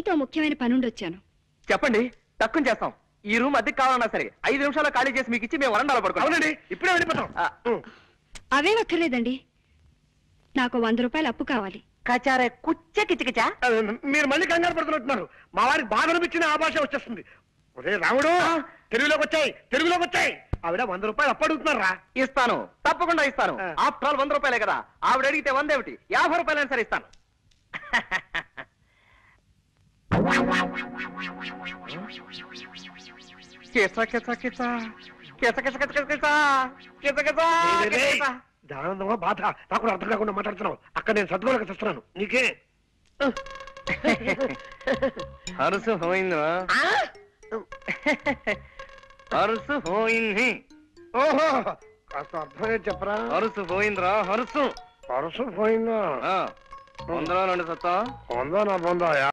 మీతో ముఖ్యమైన పనుండి వచ్చాను. చెప్పండి, తక్కువ చేస్తాం. ఈ రూమ్ అద్దెకి కావాలన్నా సరే 5 నిమిషాల్లో ఖాళీ చేసి మీకు ఇచ్చి మేము వరండాలో పడుకోండి. అవునండి, ఇప్పుడే వెళ్ళిపోతాం. అవే అక్కర్లేదండి, నాకు 100 రూపాయలు అప్పు కావాలి. కచారే కుచ్చ కిచకిచా. మీరు మళ్ళీ కంగారు పడుతున్నట్టున్నారు. మా వారికి బాధ అనిపించిన ఆ భాష వచ్చేస్తుంది. ఒరే రాముడు, తెలుగులోకి వచ్చాయి. ఆవిడ 100 రూపాయలు అప్పడుగుతున్నారా? ఇస్తాను, తప్పకుండా ఇస్తాను. ఆఫ్టర్ ఆల్ 100 రూపాయలే కదా. ఆవిడ అడిగితే 100 ఏమిటి, 50 రూపాయలైనా సరే ఇస్తాను. ఆనందమా బాధ నాకు అర్థం కాకుండా మాట్లాడుతున్నావు. అక్కడ నేను సర్దుకోలేక చేస్తున్నాను. నీకే హరుసు పోయిందా? హరుసు పోయింది. ఓహో, కాస్త అర్థమే చెప్పరా. హరుసు పోయిందిరా, హరుసు పరుసు పోయిందా? 100 సత్తా 100 నా 100